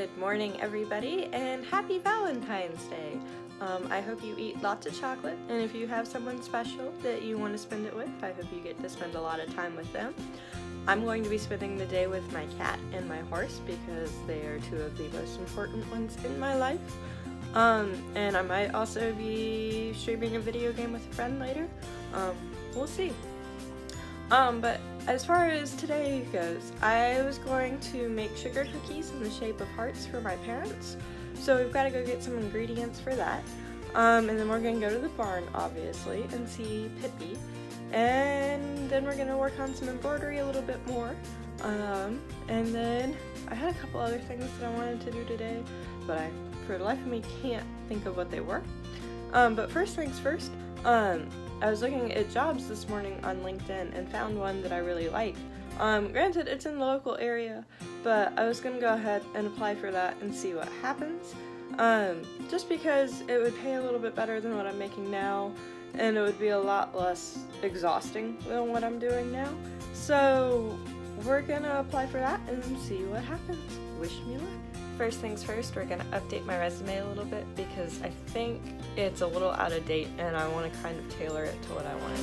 Good morning, everybody, and happy Valentine's Day. I hope you eat lots of chocolate, and if you have someone special that you want to spend it with, I hope you get to spend a lot of time with them. I'm going to be spending the day with my cat and my horse because they are two of the most important ones in my life. And I might also be streaming a video game with a friend later. We'll see. But as far as today goes, I was going to make sugar cookies in the shape of hearts for my parents. So we've got to go get some ingredients for that. And then we're going to go to the barn, obviously, and see Pippi. And then we're going to work on some embroidery a little bit more. And then I had a couple other things that I wanted to do today, but I, for the life of me, can't think of what they were. But first things first, I was looking at jobs this morning on LinkedIn and found one that I really liked. Granted, it's in the local area, but I was going to go ahead and apply for that and see what happens. Just because it would pay a little bit better than what I'm making now, and it would be a lot less exhausting than what I'm doing now. So we're gonna apply for that and see what happens. Wish me luck. First things first, we're gonna update my resume a little bit because I think it's a little out of date and I want to kind of tailor it to what I want to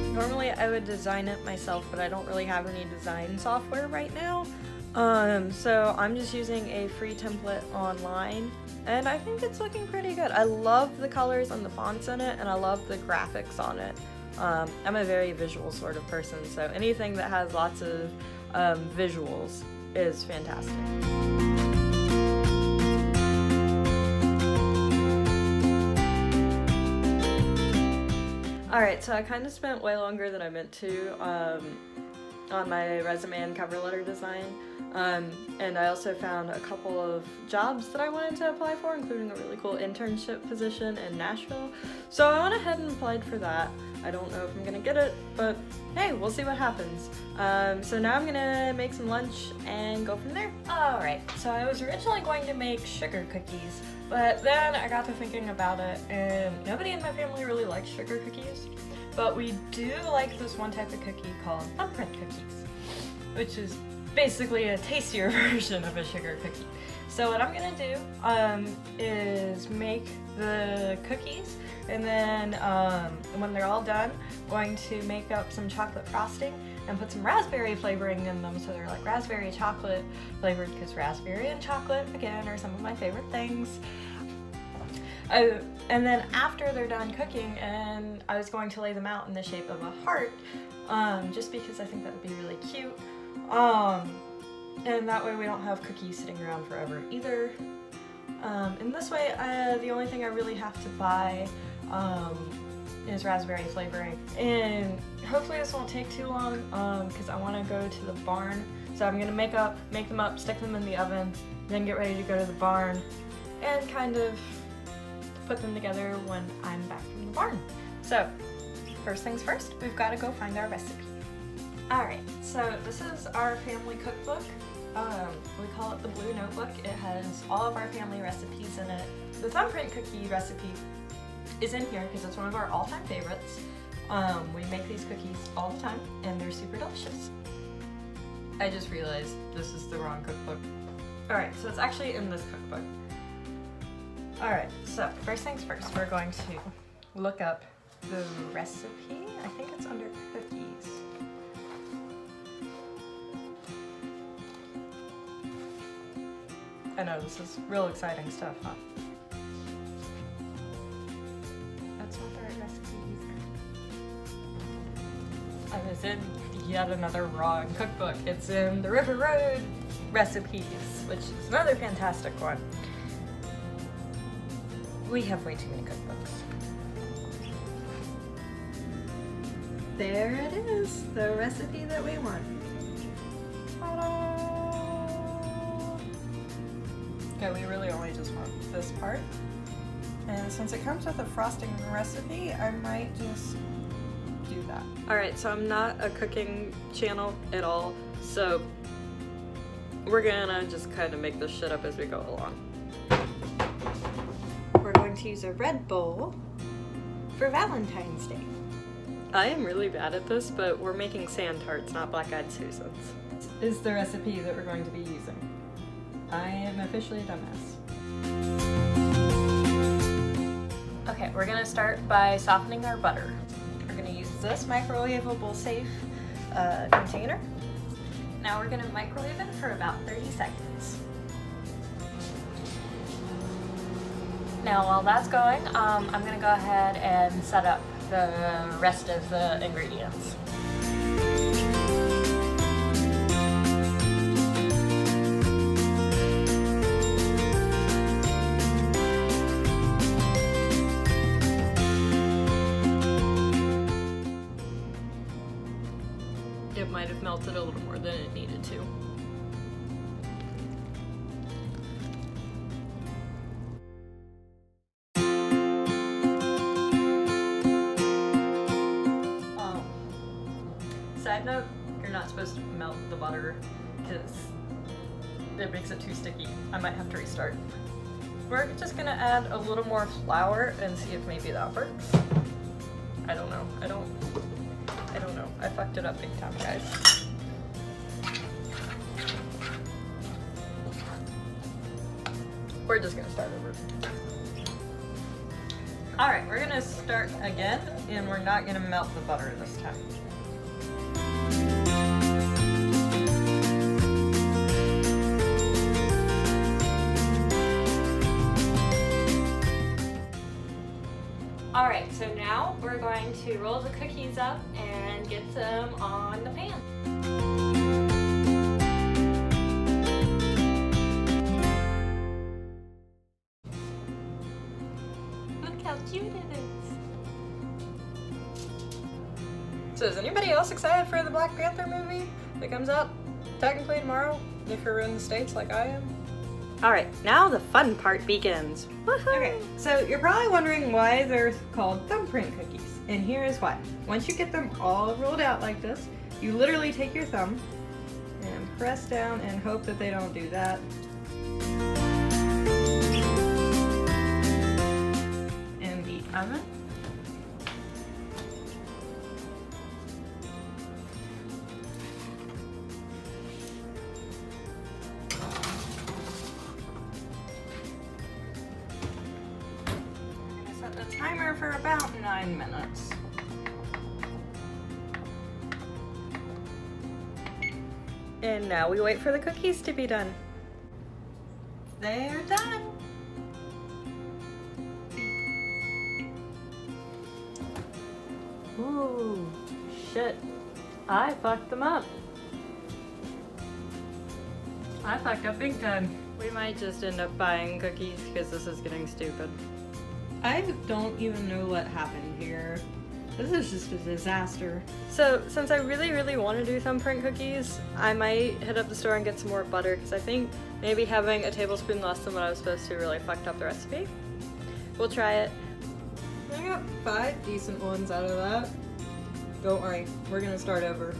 do. Normally I would design it myself, but I don't really have any design software right now. So I'm just using a free template online, and I think it's looking pretty good. I love the colors and the fonts in it, and I love the graphics on it. I'm a very visual sort of person, so anything that has lots of visuals is fantastic. Alright, so I kind of spent way longer than I meant to on my resume and cover letter design. And I also found a couple of jobs that I wanted to apply for, including a really cool internship position in Nashville. So I went ahead and applied for that. I don't know if I'm gonna get it, but hey, we'll see what happens. So now I'm gonna make some lunch and go from there. Alright, so I was originally going to make sugar cookies, but then I got to thinking about it, and nobody in my family really likes sugar cookies. But we do like this one type of cookie called thumbprint cookies, which is basically a tastier version of a sugar cookie. So what I'm gonna do is make the cookies, and then when they're all done, I'm going to make up some chocolate frosting and put some raspberry flavoring in them, so they're like raspberry chocolate flavored, because raspberry and chocolate, again, are some of my favorite things. And then after they're done cooking, and I was going to lay them out in the shape of a heart, just because I think that would be really cute. And that way we don't have cookies sitting around forever either. And this way, the only thing I really have to buy is raspberry flavoring. And hopefully this won't take too long, because I want to go to the barn. So I'm going to make them up, stick them in the oven, then get ready to go to the barn and kind of put them together when I'm back from the barn. So first things first, we've got to go find our recipe. Alright, so this is our family cookbook. We call it the Blue Notebook. It has all of our family recipes in it. The thumbprint cookie recipe is in here because it's one of our all-time favorites. We make these cookies all the time and they're super delicious. I just realized this is the wrong cookbook. Alright, so it's actually in this cookbook. Alright, so first things first, we're going to look up the recipe. I think it's under cookies. I know, this is real exciting stuff, huh? That's not the right recipe either. I was in yet another wrong cookbook. It's in the River Road recipes, which is another fantastic one. We have way too many cookbooks. There it is, the recipe that we want. Okay, we really only just want this part. And since it comes with a frosting recipe, I might just do that. Alright, so I'm not a cooking channel at all, so we're gonna just kind of make this shit up as we go along. We're going to use a red bowl for Valentine's Day. I am really bad at this, but we're making sand tarts, not black-eyed Susans. This is the recipe that we're going to be using. I am officially a dumbass. Okay, we're gonna start by softening our butter. We're gonna use this microwavable safe container. Now we're gonna microwave it for about 30 seconds. Now while that's going, I'm gonna go ahead and set up the rest of the ingredients. It might have melted a little more than it needed to. Side note, you're not supposed to melt the butter because it makes it too sticky. I might have to restart. We're just gonna add a little more flour and see if maybe that works. I don't know. I don't know. I fucked it up big time, guys. We're just gonna start over. Alright, we're gonna start again, and we're not gonna melt the butter this time. Alright, so now we're going to roll the cookies up and get them on the pan. Look how cute it is. So is anybody else excited for the Black Panther movie that comes out technically tomorrow, if you're in the States like I am? Alright, now the fun part begins. Woohoo! Okay, so you're probably wondering why they're called thumbprint cookies, and here is why. Once you get them all rolled out like this, you literally take your thumb and press down and hope that they don't do that. In the oven. Timer for about 9 minutes. And now we wait for the cookies to be done. They're done. Ooh, shit. I fucked them up. I fucked up big time. We might just end up buying cookies because this is getting stupid. I don't even know what happened here. This is just a disaster. So, since I really want to do thumbprint cookies, I might hit up the store and get some more butter because I think maybe having a tablespoon less than what I was supposed to really fucked up the recipe. We'll try it. I got 5 decent ones out of that. Don't worry, we're gonna start over.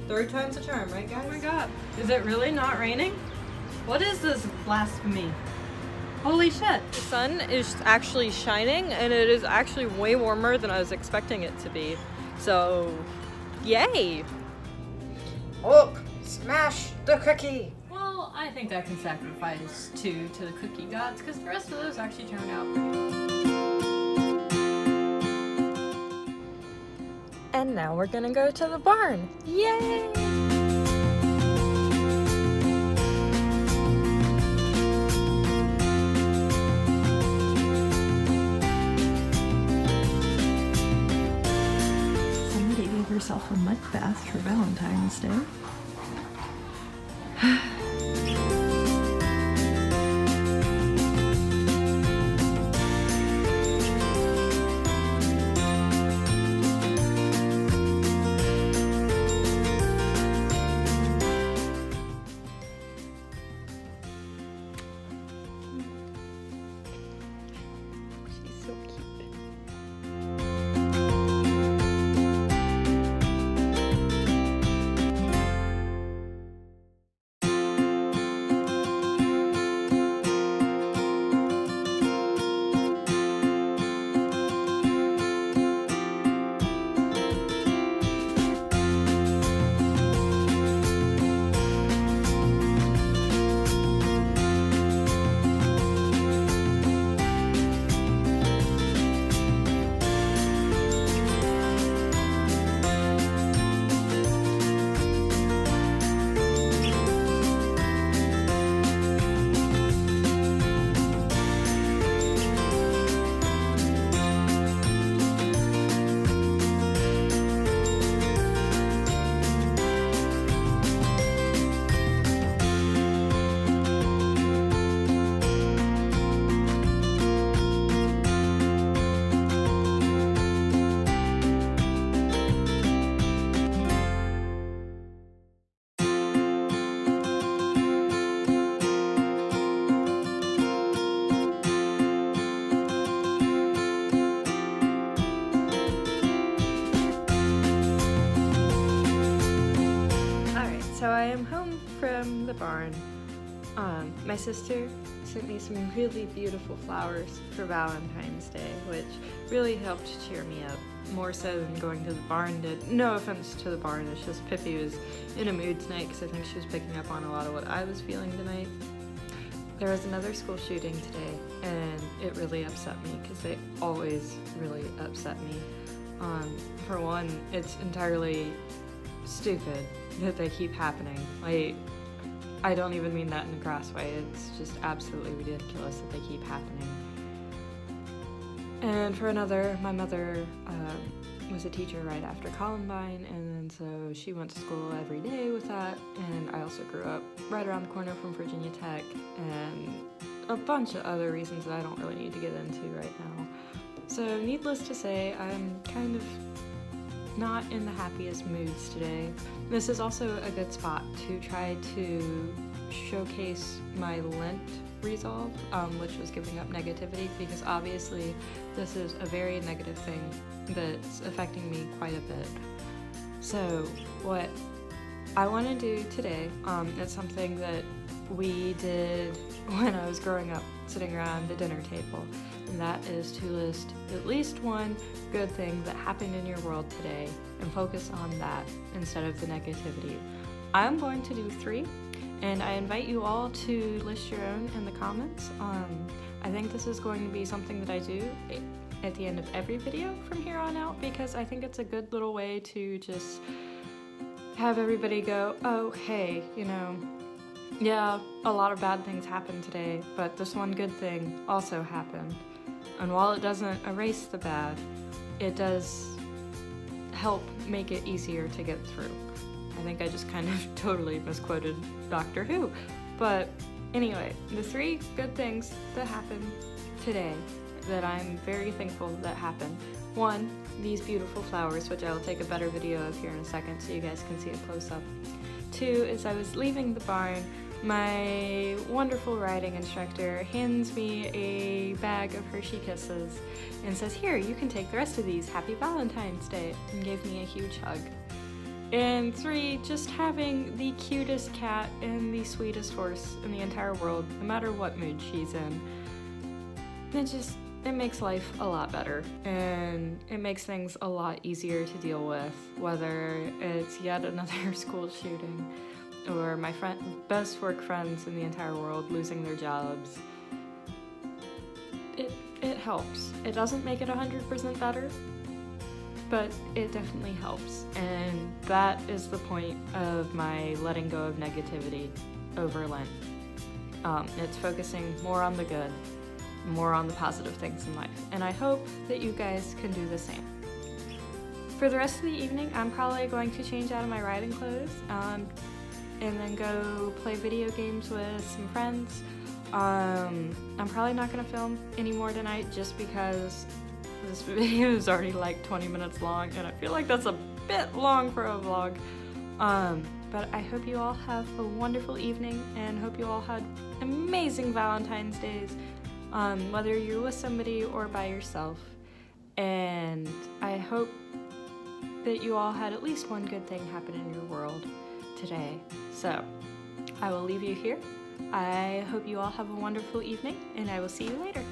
3rd time's a charm, right guys? Oh my god. Is it really not raining? What is this blasphemy? Holy shit! The sun is actually shining and it is actually way warmer than I was expecting it to be. So, yay! Look! Smash the cookie! Well, I think I can sacrifice 2 to the cookie gods because the rest of those actually turned out pretty well. And now we're gonna go to the barn! Yay! Herself a mud bath for Valentine's Day. She's so cute. home from the barn, my sister sent me some really beautiful flowers for Valentine's Day, which really helped cheer me up, more so than going to the barn did. No offense to the barn, it's just Pippi was in a mood tonight because I think she was picking up on a lot of what I was feeling tonight. There was another school shooting today, and it really upset me because they always really upset me. For one, it's entirely stupid that they keep happening. Like, I don't even mean that in a crass way, it's just absolutely ridiculous that they keep happening. And for another, my mother was a teacher right after Columbine, and so she went to school every day with that, and I also grew up right around the corner from Virginia Tech, and a bunch of other reasons that I don't really need to get into right now. So needless to say, I'm kind of not in the happiest moods today. This is also a good spot to try to showcase my Lent resolve, which was giving up negativity, because obviously this is a very negative thing that's affecting me quite a bit. So what I want to do today, it's something that we did when I was growing up, sitting around the dinner table, and that is to list at least one good thing that happened in your world today and focus on that instead of the negativity. I'm going to do 3, and I invite you all to list your own in the comments. I think this is going to be something that I do at the end of every video from here on out, because I think it's a good little way to just have everybody go, oh hey, you know, yeah, a lot of bad things happened today, but this one good thing also happened. And while it doesn't erase the bad, it does help make it easier to get through. I think I just kind of totally misquoted Doctor Who. But anyway, the 3 good things that happened today that I'm very thankful that happened. 1, these beautiful flowers, which I will take a better video of here in a second so you guys can see it close up. 2 is I was leaving the barn. My wonderful riding instructor hands me a bag of Hershey Kisses and says, here, you can take the rest of these. Happy Valentine's Day, and gave me a huge hug. And 3, just having the cutest cat and the sweetest horse in the entire world, no matter what mood she's in. It makes life a lot better, and it makes things a lot easier to deal with, whether it's yet another school shooting or my best work friends in the entire world losing their jobs. It helps. It doesn't make it 100% better, but it definitely helps, and that is the point of my letting go of negativity over Lent. It's focusing more on the good, more on the positive things in life, and I hope that you guys can do the same. For the rest of the evening, I'm probably going to change out of my riding clothes and then go play video games with some friends. I'm probably not going to film anymore tonight just because this video is already like 20 minutes long, and I feel like that's a bit long for a vlog. But I hope you all have a wonderful evening, and hope you all had amazing Valentine's Days, whether you're with somebody or by yourself. And I hope that you all had at least one good thing happen in your world today. So I will leave you here. I hope you all have a wonderful evening, and I will see you later.